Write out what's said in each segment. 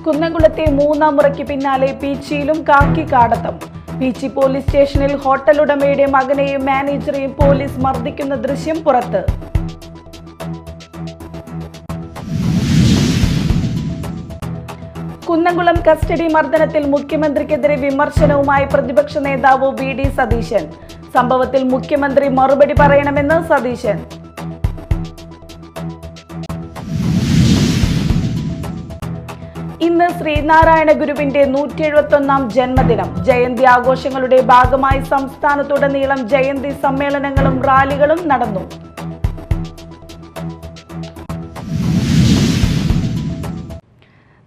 കുന്നംകുളത്തെ മൂന്നാം മുറയ്ക്ക് പിന്നാലെ പീച്ചിയിലും കാക്കിക്കാടത്തം. പീച്ചി പോലീസ് സ്റ്റേഷനിൽ ഹോട്ടൽ ഉടമയുടെ മകനെയും മാനേജറെയും പോലീസ് മർദ്ദിക്കുന്ന ദൃശ്യം പുറത്ത്. കുന്നംകുളം കസ്റ്റഡി മർദ്ദനത്തിൽ മുഖ്യമന്ത്രിക്കെതിരെ വിമർശനവുമായി പ്രതിപക്ഷ നേതാവ് വി.ഡി. സതീശൻ. സംഭവത്തിൽ മുഖ്യമന്ത്രി മറുപടി പറയണമെന്ന് സതീശൻ. ഇന്ന് ശ്രീനാരായണ ഗുരുവിന്റെ 171-ാം ജന്മദിനം. ജയന്തി ആഘോഷങ്ങളുടെ ഭാഗമായി സംസ്ഥാനത്തുടനീളം ജയന്തി സമ്മേളനങ്ങളും റാലികളും നടന്നു.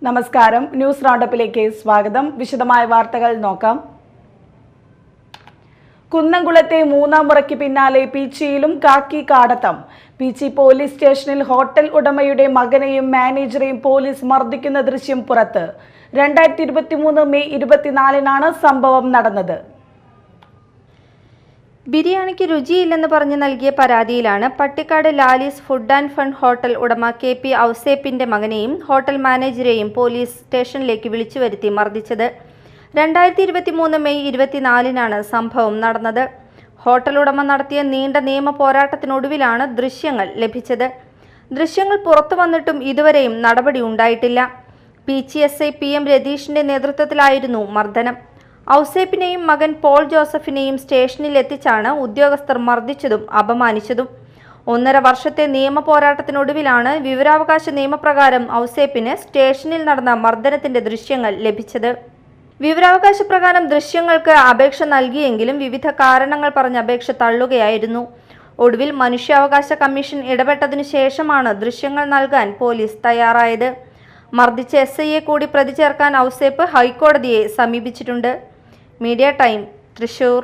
നമസ്കാരം, ന്യൂസ് റൗണ്ടപ്പിലേക്ക് സ്വാഗതം. വിശദമായ വാർത്തകൾ നോക്കാം. കുന്നംകുളത്തെ മൂന്നാം മുറയ്ക്ക് പിന്നാലെ പീച്ചിയിലും കാക്കിക്കാടത്തം. പീച്ചി പോലീസ് സ്റ്റേഷനിൽ ഹോട്ടൽ ഉടമയുടെ മകനെയും മാനേജറെയും പോലീസ് മർദ്ദിക്കുന്ന ദൃശ്യം പുറത്ത്. 2023 മെയ് 24-നാണ് സംഭവം നടന്നത്. ബിരിയാണിക്ക് രുചിയില്ലെന്ന് പറഞ്ഞു നൽകിയ പരാതിയിലാണ് Pattikkad Lalees food and fun hotel ഉടമ KP ഔസേപ്പിന്റെ മകനെയും ഹോട്ടൽ മാനേജരെയും പോലീസ് സ്റ്റേഷനിലേക്ക് വിളിച്ചു വരുത്തി മർദ്ദിച്ചത്. 2023 മെയ് 24-നാണ് സംഭവം നടന്നത്. ഹോട്ടൽ ഉടമ നടത്തിയ നീണ്ട നിയമ പോരാട്ടത്തിനൊടുവിലാണ് ദൃശ്യങ്ങൾ ലഭിച്ചത്. ദൃശ്യങ്ങൾ പുറത്തു വന്നിട്ടും ഇതുവരെയും നടപടി ഉണ്ടായിട്ടില്ല. പീച്ചി SI PM രതീഷിന്റെ നേതൃത്വത്തിലായിരുന്നു മർദ്ദനം. ഔസേപ്പിനെയും മകൻ പോൾ ജോസഫിനെയും സ്റ്റേഷനിൽ എത്തിച്ചാണ് ഉദ്യോഗസ്ഥർ മർദ്ദിച്ചതും അപമാനിച്ചതും. 1.5 വർഷത്തെ നിയമ പോരാട്ടത്തിനൊടുവിലാണ് വിവരാവകാശ നിയമപ്രകാരം ഔസേപ്പിന് സ്റ്റേഷനിൽ നടന്ന മർദ്ദനത്തിന്റെ ദൃശ്യങ്ങൾ ലഭിച്ചത്. വിവരാവകാശ പ്രകാരം ദൃശ്യങ്ങൾക്ക് അപേക്ഷ നൽകിയെങ്കിലും വിവിധ കാരണങ്ങൾ പറഞ്ഞ് അപേക്ഷ തള്ളുകയായിരുന്നു. ഒടുവിൽ മനുഷ്യാവകാശ കമ്മീഷൻ ഇടപെട്ടതിനു ശേഷമാണ് ദൃശ്യങ്ങൾ നൽകാൻ പോലീസ് തയ്യാറായത്. മർദ്ദിച്ച SIയെ കൂടി പ്രതി ചേർക്കാൻ ഔസേപ്പ് ഹൈക്കോടതിയെ സമീപിച്ചിട്ടുണ്ട്. Media time, Thrissur.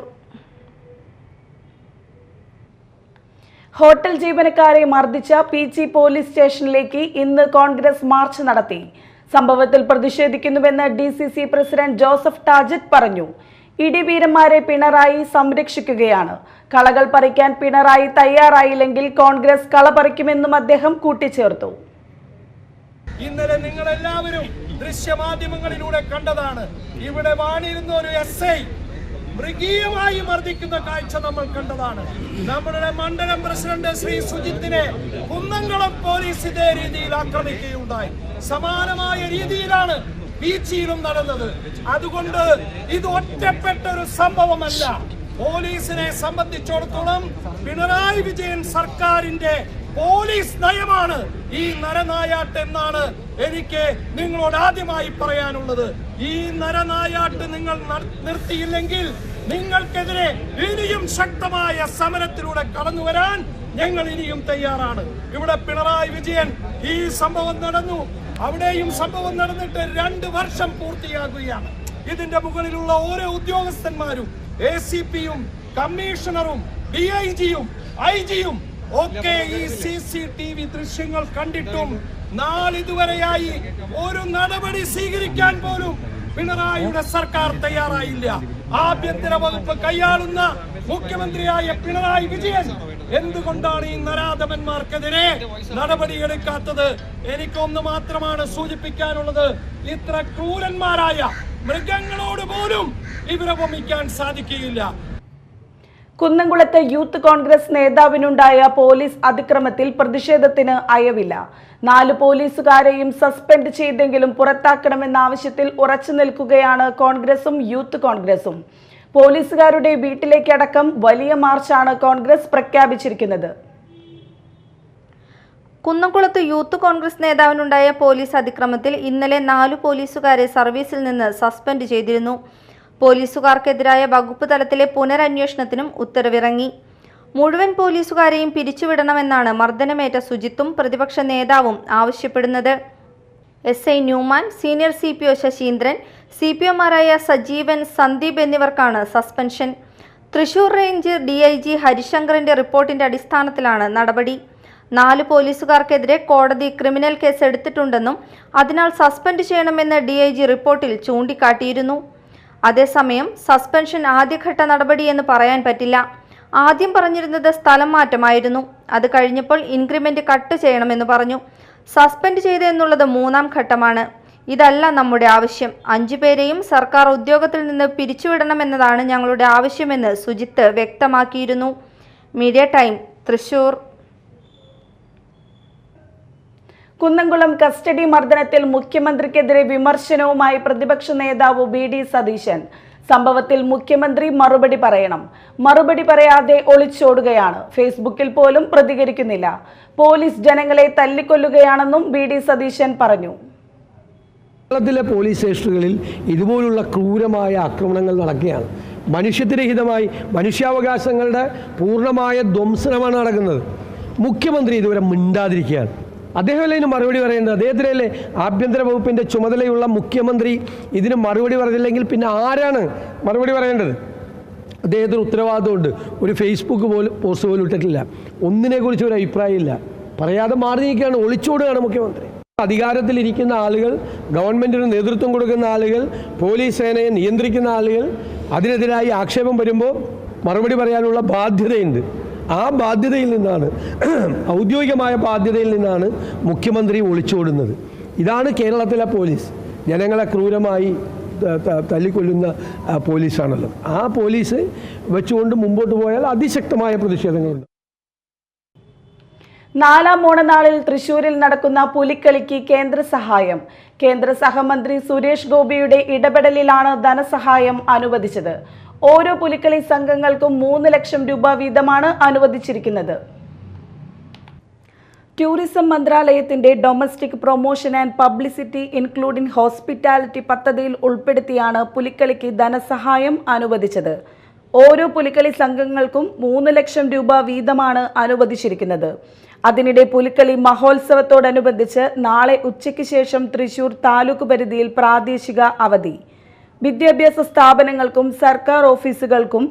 ഹോട്ടൽ ജീവനക്കാരെ മർദ്ദിച്ച പീച്ചി പോലീസ് സ്റ്റേഷനിലേക്ക് ഇന്ന് കോൺഗ്രസ് മാർച്ച് നടത്തി. സംഭവത്തിൽ പ്രതിഷേധിക്കുന്നുവെന്ന് DCC പ്രസിഡന്റ് ജോസഫ് ടാജറ്റ് പറഞ്ഞു. ഇടിവീരന്മാരെ പിണറായി സംരക്ഷിക്കുകയാണ്. കളകൾ പറിക്കാൻ പിണറായി തയ്യാറായില്ലെങ്കിൽ കോൺഗ്രസ് കള പറിക്കുമെന്നും അദ്ദേഹം കൂട്ടിച്ചേർത്തു. ഇന്നലെ നിങ്ങൾ എല്ലാവരും ദൃശ്യമാധ്യമങ്ങളിലൂടെ കണ്ടതാണ്. ഇവിടെ വാണിരുന്ന ഒരു SI മൃഗീയമായി മർദ്ദിക്കുന്ന കാഴ്ച നമ്മൾ കണ്ടതാണ്. നമ്മുടെ മണ്ഡലം പ്രസിഡന്റ് ശ്രീ സുജിത്തിനെ കുന്നംകുളം പോലീസ് ഇതേ രീതിയിൽ ആക്രമിക്കുകയുണ്ടായി. സമാനമായ രീതിയിലാണ് പീച്ചിയിലും നടന്നത്. അതുകൊണ്ട് ഇത് ഒറ്റപ്പെട്ട ഒരു സംഭവമല്ല. പോലീസിനെ സംബന്ധിച്ചിടത്തോളം പിണറായി വിജയൻ സർക്കാരിന്റെ പോലീസ് നയമാണ് ഈ നരനായാട്ട് എന്നാണ് എനിക്ക് നിങ്ങളോട് ആദ്യമായി പറയാനുള്ളത്. ഈ നരനായാട്ട് നിങ്ങൾ നിർത്തിയില്ലെങ്കിൽ നിങ്ങൾക്കെതിരെ ഇനിയും ശക്തമായ സമരത്തിലൂടെ കടന്നു വരാൻ ഞങ്ങൾ ഇനിയും തയ്യാറാണ്. ഇവിടെ പിണറായി വിജയൻ ഈ സംഭവം നടന്നു, അവിടെയും സംഭവം നടന്നിട്ട് 2 വർഷം പൂർത്തിയാകുകയാണ്. ഇതിന്റെ മുകളിലുള്ള ഓരോ ഉദ്യോഗസ്ഥന്മാരും ACPയും കമ്മീഷണറും DIGയും IG-യും ഒക്കെ ഈ CCTV ദൃശ്യങ്ങൾ കണ്ടിട്ടും നാളിതുവരെയായി ഒരു നടപടി സ്വീകരിക്കാൻ പോലും പിണറായിയുടെ സർക്കാർ തയ്യാറായില്ല. ആഭ്യന്തര വകുപ്പ് കൈയാളുന്ന മുഖ്യമന്ത്രിയായ പിണറായി വിജയൻ എന്തുകൊണ്ടാണ് ഈ നരാധമന്മാർക്കെതിരെ നടപടിയെടുക്കാത്തത്? എനിക്കൊന്ന് മാത്രമാണ് സൂചിപ്പിക്കാനുള്ളത്. ഇത്ര ക്രൂരന്മാരായ മൃഗങ്ങളോട് പോലും ഇവരെ വമിക്കാൻ സാധിക്കുകയില്ല. കുന്നംകുളത്ത് യൂത്ത് കോൺഗ്രസ് നേതാവിനുണ്ടായ പോലീസ് അതിക്രമത്തിൽ പ്രതിഷേധത്തിന് അയവില്ല. 4 പോലീസുകാരെയും സസ്പെൻഡ് ചെയ്തെങ്കിലും പുറത്താക്കണമെന്ന ആവശ്യത്തിൽ ഉറച്ചു നിൽക്കുകയാണ് കോൺഗ്രസും യൂത്ത് കോൺഗ്രസും. പോലീസുകാരുടെ വീട്ടിലേക്കടക്കം വലിയ മാർച്ചാണ് കോൺഗ്രസ് പ്രഖ്യാപിച്ചിരിക്കുന്നത്. കുന്നംകുളത്ത് യൂത്ത് കോൺഗ്രസ് നേതാവിനുണ്ടായ പോലീസ് അതിക്രമത്തിൽ ഇന്നലെ 4 പോലീസുകാരെ സർവീസിൽ നിന്ന് സസ്പെൻഡ് ചെയ്തിരുന്നു. പോലീസുകാർക്കെതിരായ വകുപ്പ് തലത്തിലെ പുനരന്വേഷണത്തിനും ഉത്തരവിറങ്ങി. മുഴുവൻ പോലീസുകാരെയും പിരിച്ചുവിടണമെന്നാണ് മർദ്ദനമേറ്റ സുജിത്തും പ്രതിപക്ഷ നേതാവും ആവശ്യപ്പെടുന്നത്. SI Newman, senior CPO Sasheendran, CPOമാരായ സജീവൻ, സന്ദീപ് എന്നിവർക്കാണ് സസ്പെൻഷൻ. തൃശൂർ റേഞ്ച് DIG ഹരിശങ്കറിന്റെ റിപ്പോർട്ടിന്റെ അടിസ്ഥാനത്തിലാണ് നടപടി. 4 പോലീസുകാർക്കെതിരെ കോടതി ക്രിമിനൽ കേസ് എടുത്തിട്ടുണ്ടെന്നും അതിനാൽ സസ്പെൻഡ് ചെയ്യണമെന്ന് DIG റിപ്പോർട്ടിൽ ചൂണ്ടിക്കാട്ടിയിരുന്നു. അതേസമയം സസ്പെൻഷൻ ആദ്യഘട്ട നടപടിയെന്ന് പറയാൻ പറ്റില്ല. ആദ്യം പറഞ്ഞിരുന്നത് സ്ഥലം മാറ്റമായിരുന്നു. അത് കഴിഞ്ഞപ്പോൾ ഇൻക്രിമെന്റ് കട്ട് ചെയ്യണമെന്ന് പറഞ്ഞു. സസ്പെൻഡ് ചെയ്തു എന്നുള്ളത് 3ാം ഘട്ടമാണ്. ഇതല്ല നമ്മുടെ ആവശ്യം. 5 പേരെയും സർക്കാർ ഉദ്യോഗത്തിൽ നിന്ന് പിരിച്ചുവിടണമെന്നതാണ് ഞങ്ങളുടെ ആവശ്യമെന്ന് സുജിത്ത് വ്യക്തമാക്കിയിരുന്നു. Media time, Thrissur. Kunnamkulam custody മർദ്ദനത്തിൽ മുഖ്യമന്ത്രിക്കെതിരെ വിമർശനവുമായി പ്രതിപക്ഷ നേതാവ് വി.ഡി. സതീശൻ. സംഭവത്തിൽ മുഖ്യമന്ത്രി മറുപടി പറയണം. മറുപടി പറയാതെ ഒളിച്ചോടുകയാണ്. ഫേസ്ബുക്കിൽ പോലും പ്രതികരിക്കുന്നില്ല. പോലീസ് ജനങ്ങളെ തല്ലിക്കൊല്ലുകയാണെന്നും വി.ഡി. സതീശൻ പറഞ്ഞു. കേരളത്തിലെ പോലീസ് സ്റ്റേഷനുകളിൽ ഇതുപോലുള്ള ക്രൂരമായ ആക്രമണങ്ങൾ നടക്കുകയാണ്. മനുഷ്യത്വരഹിതമായി മനുഷ്യാവകാശങ്ങളുടെ പൂർണ്ണമായ ധ്വംസനമാണ് നടക്കുന്നത്. മുഖ്യമന്ത്രി ഇതുവരെ മിണ്ടാതിരിക്കുകയാണ്. അദ്ദേഹമല്ലേ ഇതിന് മറുപടി പറയേണ്ടത്? അദ്ദേഹത്തിനല്ലേ ആഭ്യന്തര വകുപ്പിൻ്റെ ചുമതലയുള്ള മുഖ്യമന്ത്രി ഇതിന് മറുപടി പറഞ്ഞില്ലെങ്കിൽ പിന്നെ ആരാണ് മറുപടി പറയേണ്ടത്? അദ്ദേഹത്തിന് ഉത്തരവാദിത്തമുണ്ട്. ഒരു ഫേസ്ബുക്ക് പോസ്റ്റ് പോലും ഇട്ടിട്ടില്ല. ഒന്നിനെക്കുറിച്ച് ഒരു അഭിപ്രായമില്ല. പറയാതെ മാറി നിൽക്കുകയാണ്, ഒളിച്ചോടുകയാണ് മുഖ്യമന്ത്രി. അധികാരത്തിലിരിക്കുന്ന ആളുകൾ, ഗവൺമെൻറ്റിന് നേതൃത്വം കൊടുക്കുന്ന ആളുകൾ, പോലീസ് സേനയെ നിയന്ത്രിക്കുന്ന ആളുകൾ അതിനെതിരായി ആക്ഷേപം വരുമ്പോൾ മറുപടി പറയാനുള്ള ബാധ്യതയുണ്ട്. ആ ബാധ്യതയിൽ നിന്നാണ്, ഔദ്യോഗികമായ ബാധ്യതയിൽ നിന്നാണ് മുഖ്യമന്ത്രി ഒളിച്ചോടുന്നത്. ഇതാണ് കേരളത്തിലെ പോലീസ്. ജനങ്ങളെ ക്രൂരമായി തല്ലിക്കൊല്ലുന്ന പോലീസാണല്ലോ. ആ പോലീസ് വെച്ചുകൊണ്ട് മുമ്പോട്ട് പോയാൽ അതിശക്തമായ പ്രതിഷേധങ്ങളുണ്ട്. 4ാം ഓണനാളിൽ തൃശൂരിൽ നടക്കുന്ന പുലിക്കളിക്ക് കേന്ദ്ര സഹായം. കേന്ദ്ര സഹമന്ത്രി സുരേഷ് ഗോപിയുടെ ഇടപെടലിലാണ് ധനസഹായം അനുവദിച്ചത്. ഓരോ പുലിക്കളി സംഘങ്ങൾക്കും 3 ലക്ഷം രൂപ വീതമാണ് അനുവദിച്ചിരിക്കുന്നത്. ടൂറിസം മന്ത്രാലയത്തിന്റെ domestic promotion and publicity including hospitality പദ്ധതിയിൽ ഉൾപ്പെടുത്തിയാണ് പുലിക്കളിക്ക് ധനസഹായം അനുവദിച്ചത്. ഓരോ പുലിക്കളി സംഘങ്ങൾക്കും 3 ലക്ഷം രൂപ വീതമാണ് അനുവദിച്ചിരിക്കുന്നത്. അതിനിടെ പുലിക്കളി മഹോത്സവത്തോടനുബന്ധിച്ച് നാളെ ഉച്ചയ്ക്ക് ശേഷം തൃശൂർ താലൂക്ക് പരിധിയിൽ പ്രാദേശിക അവധി. വിദ്യാഭ്യാസ സ്ഥാപനങ്ങൾക്കും സർക്കാർ ഓഫീസുകൾക്കും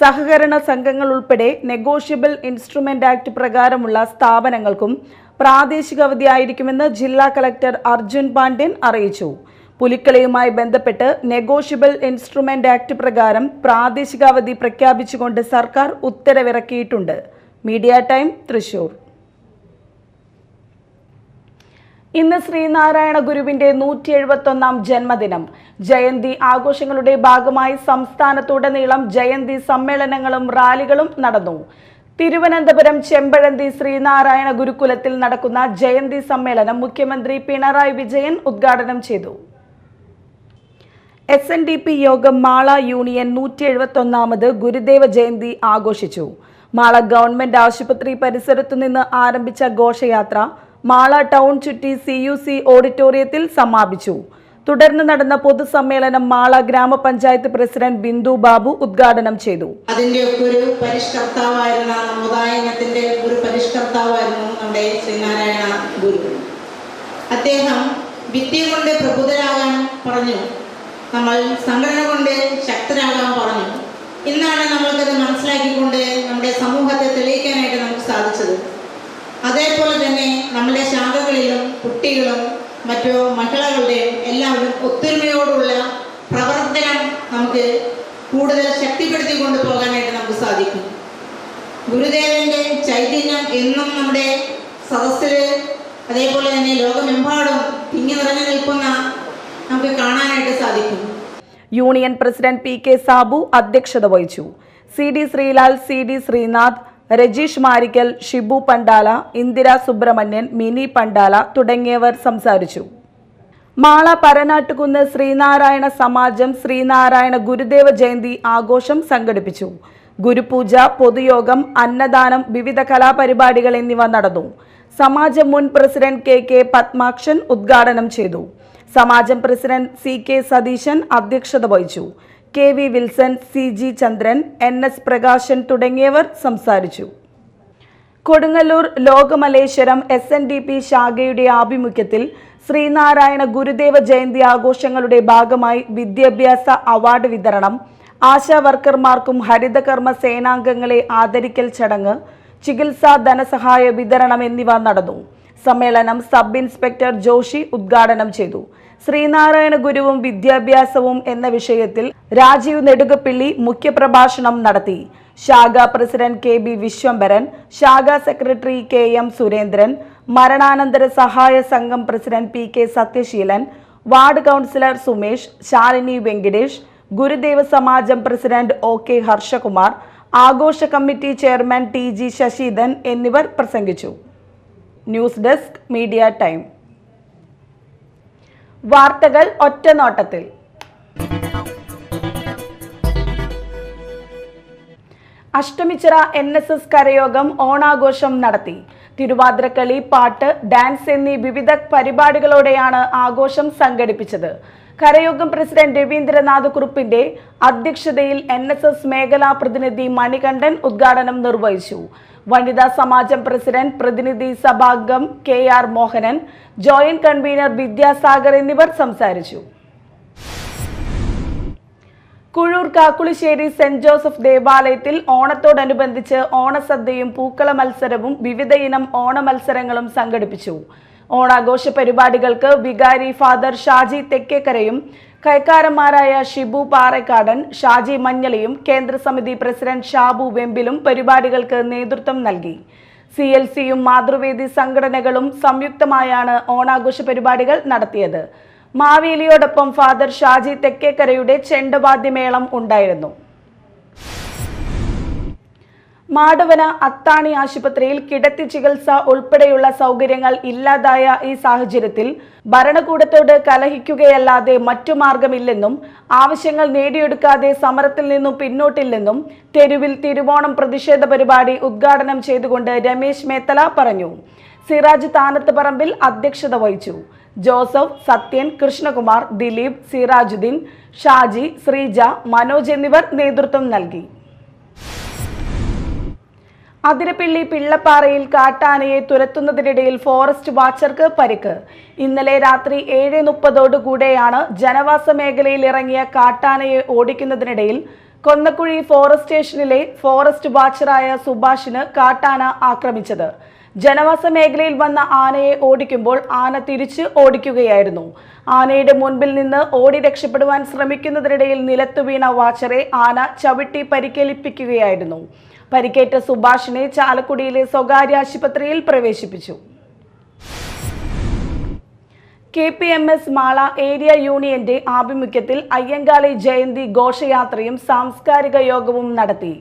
സഹകരണ സംഘങ്ങൾ ഉൾപ്പെടെ നെഗോഷ്യബിൾ ഇൻസ്ട്രുമെന്റ് ആക്ട് പ്രകാരമുള്ള സ്ഥാപനങ്ങൾക്കും പ്രാദേശിക അവധിയായിരിക്കുമെന്ന് ജില്ലാ കളക്ടർ അർജുൻ പാണ്ഡ്യൻ അറിയിച്ചു. പുലിക്കളിയുമായി ബന്ധപ്പെട്ട് നെഗോഷ്യബിൾ ഇൻസ്ട്രുമെന്റ് ആക്ട് പ്രകാരം പ്രാദേശിക അവധി പ്രഖ്യാപിച്ചുകൊണ്ട് സർക്കാർ ഉത്തരവിറക്കിയിട്ടുണ്ട്. Media time, Thrissur. ഇന്ന് ശ്രീനാരായണ ഗുരുവിന്റെ 171ാം ജന്മദിനം. ജയന്തി ആഘോഷങ്ങളുടെ ഭാഗമായി സംസ്ഥാനത്തുടനീളം ജയന്തി സമ്മേളനങ്ങളും റാലികളും നടന്നു. തിരുവനന്തപുരം ചെമ്പഴന്തി ശ്രീനാരായണ ഗുരുകുലത്തിൽ നടക്കുന്ന ജയന്തി സമ്മേളനം മുഖ്യമന്ത്രി പിണറായി വിജയൻ ഉദ്ഘാടനം ചെയ്തു. SNDP യോഗം മാള യൂണിയൻ 171ാമത് ഗുരുദേവ ജയന്തി ആഘോഷിച്ചു. മാള ഗവൺമെന്റ് ആശുപത്രി പരിസരത്തു നിന്ന് ആരംഭിച്ച ഘോഷയാത്ര മാള ടൗൺ ചുറ്റി CUC ഓഡിറ്റോറിയത്തിൽ സമാപിച്ചു. തുടർന്ന് നടന്ന പൊതുസമ്മേളനം മാള ഗ്രാമപഞ്ചായത്ത് പ്രസിഡന്റ് ബിന്ദു ബാബു ഉദ്ഘാടനം ചെയ്തു. അതിന്റെ ഒരു പരിഷ്കർത്താവായിരുന്ന സമുദായത്തിന്റെ ഒരു പരിഷ്കർത്താവായിരുന്നു നമ്മുടെ ശ്രീനാരായണ ഗുരു. അദ്ദേഹം വിദ്യ കൊണ്ട് പ്രബുദ്ധരാകാൻ പറഞ്ഞു, നമ്മൾ സംഘടന കൊണ്ട് ശക്തരാകാൻ പറഞ്ഞു. ഇന്നാണ് നമ്മൾക്കത് മനസ്സിലാക്കിക്കൊണ്ട് നമ്മുടെ സമൂഹത്തെ തെളിയിക്കാനായിട്ട് നമുക്ക് സാധിച്ചത്. അതേപോലെ തന്നെ നമ്മുടെ ശാഖകളിലും കുട്ടികളും മറ്റു മഹിളകളുടെയും എല്ലാവരും ഒത്തൊരുമയോടുള്ള പ്രവർത്തനം നമുക്ക് കൂടുതൽ ശക്തിപ്പെടുത്തിക്കൊണ്ട് പോകാനായിട്ട് നമുക്ക് സാധിക്കും. ഗുരുദേവന്റെ ചൈതന്യം എന്നും നമ്മുടെ സദസ്സിൽ അതേപോലെ തന്നെ ലോകമെമ്പാടും തിങ്ങി നിറഞ്ഞു നിൽക്കുന്ന നമുക്ക് കാണാനായിട്ട് സാധിക്കും. യൂണിയൻ പ്രസിഡന്റ് PK സാബു അധ്യക്ഷത വഹിച്ചു. CD ശ്രീലാൽ, CD ശ്രീനാഥ്, രജീഷ് മാരിക്കൽ, ഷിബു പണ്ടാല, ഇന്ദിര സുബ്രഹ്മണ്യൻ, മിനി പണ്ടാല തുടങ്ങിയവർ സംസാരിച്ചു. മാള പരനാട്ടുകുന്ന് ശ്രീനാരായണ സമാജം ശ്രീനാരായണ ഗുരുദേവ ജയന്തി ആഘോഷം സംഘടിപ്പിച്ചു. ഗുരുപൂജ, പൊതുയോഗം, അന്നദാനം, വിവിധ കലാപരിപാടികൾ എന്നിവ നടന്നു. സമാജം മുൻ പ്രസിഡന്റ് KK പത്മാക്ഷൻ ഉദ്ഘാടനം ചെയ്തു. സമാജം പ്രസിഡന്റ് CK സതീശൻ അധ്യക്ഷത വഹിച്ചു. KV വിൽസൺ, CG ചന്ദ്രൻ, NS പ്രകാശൻ തുടങ്ങിയവർ സംസാരിച്ചു. കൊടുങ്ങല്ലൂർ ലോകമലേശ്വരം SNDP ശാഖയുടെ ആഭിമുഖ്യത്തിൽ ശ്രീനാരായണ ഗുരുദേവ ജയന്തി ആഘോഷങ്ങളുടെ ഭാഗമായി വിദ്യാഭ്യാസ അവാർഡ് വിതരണം, ആശാ വർക്കർമാർക്കും ഹരിതകർമ്മ സേനാംഗങ്ങളെ ആദരിക്കൽ ചടങ്ങ്, ചികിത്സാ ധനസഹായ വിതരണം എന്നിവ നടന്നു. സമ്മേളനം സബ് ഇൻസ്പെക്ടർ ജോഷി ഉദ്ഘാടനം ചെയ്തു. ശ്രീനാരായണ ഗുരുവും വിദ്യാഭ്യാസവും എന്ന വിഷയത്തിൽ രാജീവ് നെടുകപ്പിള്ളി മുഖ്യപ്രഭാഷണം നടത്തി. ശാഖാ പ്രസിഡന്റ് KB വിശ്വംഭരൻ, ശാഖാ സെക്രട്ടറി KM സുരേന്ദ്രൻ, മരണാനന്തര സഹായ സംഘം president PK Sathyasheelan, ward councillor Sumesh, Shalini Venkitesh, Gurudeva Samajam president OK Harshakumar, ആഘോഷ കമ്മിറ്റി ചെയർമാൻ TG ശശിധരൻ എന്നിവർ പ്രസംഗിച്ചു. News desk media time. വാർത്തകൾ ഒറ്റനോട്ടത്തിൽ. അഷ്ടമിച്ചിറ NSS കരയോഗം ഓണാഘോഷം നടത്തി. തിരുവാതിരക്കളി, പാട്ട്, ഡാൻസ് എന്നീ വിവിധ പരിപാടികളോടെയാണ് ആഘോഷം സംഘടിപ്പിച്ചത്. കരയോഗം പ്രസിഡന്റ് രവീന്ദ്രനാഥ് കുറുപ്പിന്റെ അധ്യക്ഷതയിൽ NSS മേഖലാ പ്രതിനിധി മണികണ്ഠൻ ഉദ്ഘാടനം നിർവഹിച്ചു. വനിതാ സമാജം പ്രസിഡന്റ്, പ്രതിനിധി സഭാംഗം KR Mohanan, joint convener Vidyasagar എന്നിവർ സംസാരിച്ചു. കുഴൂർ കാക്കുളിശ്ശേരി സെന്റ് ജോസഫ് ദേവാലയത്തിൽ ഓണത്തോടനുബന്ധിച്ച് ഓണസദ്യയും പൂക്കള മത്സരവും വിവിധ ഇനം ഓണ മത്സരങ്ങളും സംഘടിപ്പിച്ചു. ഓണാഘോഷ പരിപാടികൾക്ക് വികാരി ഫാദർ ഷാജി തെക്കേക്കരയും കൈക്കാരന്മാരായ ഷിബു പാറേക്കാടൻ, ഷാജി മഞ്ഞളിയും കേന്ദ്രസമിതി പ്രസിഡന്റ് ഷാബു വെമ്പിലും പരിപാടികൾക്ക് നേതൃത്വം നൽകി. CLCയും മാതൃവേദി സംഘടനകളും സംയുക്തമായാണ് ഓണാഘോഷ പരിപാടികൾ നടത്തിയത്. മാവേലിയോടൊപ്പം ഫാദർ ഷാജി തെക്കേക്കരയുടെ ചെണ്ടവാദ്യമേളം ഉണ്ടായിരുന്നു. മാടവന അത്താണി ആശുപത്രിയിൽ കിടത്തി ചികിത്സ ഉൾപ്പെടെയുള്ള സൗകര്യങ്ങൾ ഇല്ലാതായ ഈ സാഹചര്യത്തിൽ ഭരണകൂടത്തോട് കലഹിക്കുകയല്ലാതെ മറ്റു മാർഗമില്ലെന്നും ആവശ്യങ്ങൾ നേടിയെടുക്കാതെ സമരത്തിൽ നിന്നും പിന്നോട്ടില്ലെന്നും തെരുവിൽ തിരുവോണം പ്രതിഷേധ പരിപാടി ഉദ്ഘാടനം ചെയ്തുകൊണ്ട് രമേശ് മേത്തല പറഞ്ഞു. സിറാജ് താനത്ത് പറമ്പിൽ അധ്യക്ഷത വഹിച്ചു. ജോസഫ്, സത്യൻ, കൃഷ്ണകുമാർ, ദിലീപ്, സിറാജുദ്ദീൻ, ഷാജി, ശ്രീജ, മനോജ് എന്നിവർ നേതൃത്വം നൽകി. അതിരപ്പിള്ളി പിള്ളപ്പാറയിൽ കാട്ടാനയെ തുരത്തുന്നതിനിടയിൽ ഫോറസ്റ്റ് വാച്ചർക്ക് പരിക്ക്. ഇന്നലെ രാത്രി 7:30 ജനവാസ മേഖലയിൽ ഇറങ്ങിയ കാട്ടാനയെ ഓടിക്കുന്നതിനിടയിൽ കൊന്നക്കുഴി ഫോറസ്റ്റ് സ്റ്റേഷനിലെ ഫോറസ്റ്റ് വാച്ചറായ സുഭാഷിന് കാട്ടാന ആക്രമിച്ചത്. ജനവാസ മേഖലയിൽ വന്ന ആനയെ ഓടിക്കുമ്പോൾ ആന തിരിച്ച് ഓടിക്കുകയായിരുന്നു. ആനയുടെ മുൻപിൽ നിന്ന് ഓടി രക്ഷപ്പെടുവാൻ ശ്രമിക്കുന്നതിനിടയിൽ നിലത്തു വീണ വാച്ചറെ ആന ചവിട്ടി പരിക്കേൽപ്പിക്കുകയായിരുന്നു. പരിക്കേറ്റ സുഭാഷിനെ ചാലക്കുടിയിലെ സ്വകാര്യ ആശുപത്രിയിൽ പ്രവേശിപ്പിച്ചു. KPMS മാള ഏരിയ യൂണിയന്റെ ആഭിമുഖ്യത്തിൽ അയ്യങ്കാളി ജയന്തി ഘോഷയാത്രയും സാംസ്കാരിക യോഗവും നടത്തി.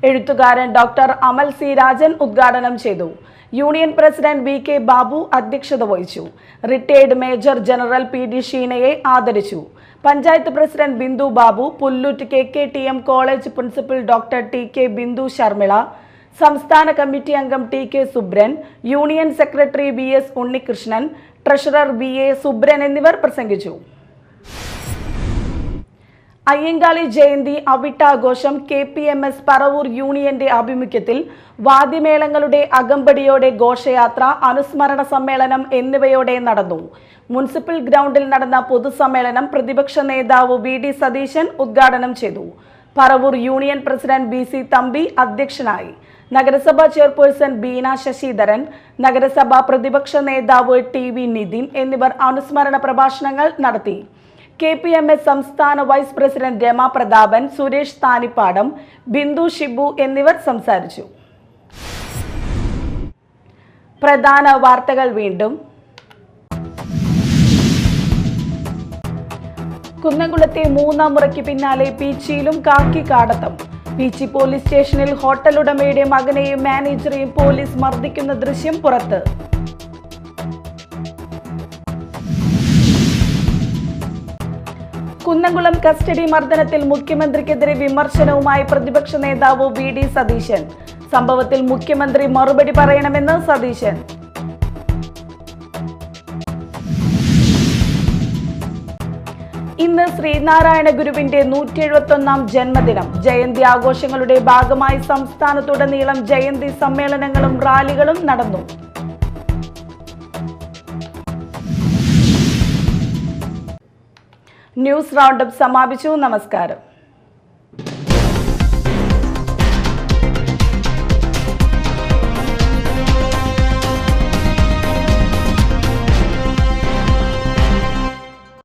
എഴുത്തുകാരൻ ഡോക്ടർ അമൽ C രാജൻ ഉദ്ഘാടനം ചെയ്തു. യൂണിയൻ പ്രസിഡന്റ് VK ബാബു അധ്യക്ഷത വഹിച്ചു. റിട്ടയേർഡ് മേജർ ജനറൽ PD ഷീനയെ ആദരിച്ചു. Panchayat president Bindu Babu, Pullut KKTM college principal doctor TK Bindu Sharmila, സംസ്ഥാന കമ്മിറ്റി അംഗം TK Subran, union secretary VS Unnikrishnan, treasurer VA Subran എന്നിവർ പ്രസംഗിച്ചു. അയ്യങ്കാളി ജയന്തി അവിട്ടാഘോഷം KPMS പറവൂർ യൂണിയന്റെ ആഭിമുഖ്യത്തിൽ വാദ്യമേളങ്ങളുടെ അകമ്പടിയോടെ ഘോഷയാത്ര, അനുസ്മരണ സമ്മേളനം എന്നിവയോടെ നടന്നു. മുനിസിപ്പൽ ഗ്രൗണ്ടിൽ നടന്ന പൊതുസമ്മേളനം പ്രതിപക്ഷ നേതാവ് VD സതീശൻ ഉദ്ഘാടനം ചെയ്തു. Paravur union president BC Thampi അധ്യക്ഷനായി. നഗരസഭാ ചെയർപേഴ്സൺ ബീന ശശിധരൻ, നഗരസഭാ പ്രതിപക്ഷ നേതാവ് TV നിതിൻ എന്നിവർ അനുസ്മരണ പ്രഭാഷണങ്ങൾ നടത്തി. KPMS സംസ്ഥാന വൈസ് പ്രസിഡന്റ് രമ പ്രതാപൻ, സുരേഷ് താനിപ്പാടം, ബിന്ദു ഷിബു എന്നിവർ സംസാരിച്ചു. പ്രധാന വാർത്തകൾ വീണ്ടും. കുന്നംകുളത്തെ 3-ാം മുറയ്ക്ക് പിന്നാലെ പീച്ചിയിലും കാക്കിക്കാടത്തം. പീച്ചി പോലീസ് സ്റ്റേഷനിൽ ഹോട്ടൽ ഉടമയുടെ മകനെയും മാനേജറെയും പോലീസ് മർദ്ദിക്കുന്ന ദൃശ്യം പുറത്ത്. കുന്നംകുളം കസ്റ്റഡി മർദ്ദനത്തിൽ മുഖ്യമന്ത്രിക്കെതിരെ വിമർശനവുമായി പ്രതിപക്ഷ നേതാവ് VD സതീശൻ. സംഭവത്തിൽ മുഖ്യമന്ത്രി മറുപടി പറയണമെന്ന് സതീശൻ. ഇന്ന് ശ്രീനാരായണ ഗുരുവിന്റെ 171-ാം ജന്മദിനം. ജയന്തി ആഘോഷങ്ങളുടെ ഭാഗമായി സംസ്ഥാനത്തുടനീളം ജയന്തി സമ്മേളനങ്ങളും റാലികളും നടന്നു. ന്യൂസ് റൗണ്ടപ്പ് സമാപിച്ചു. നമസ്കാരം.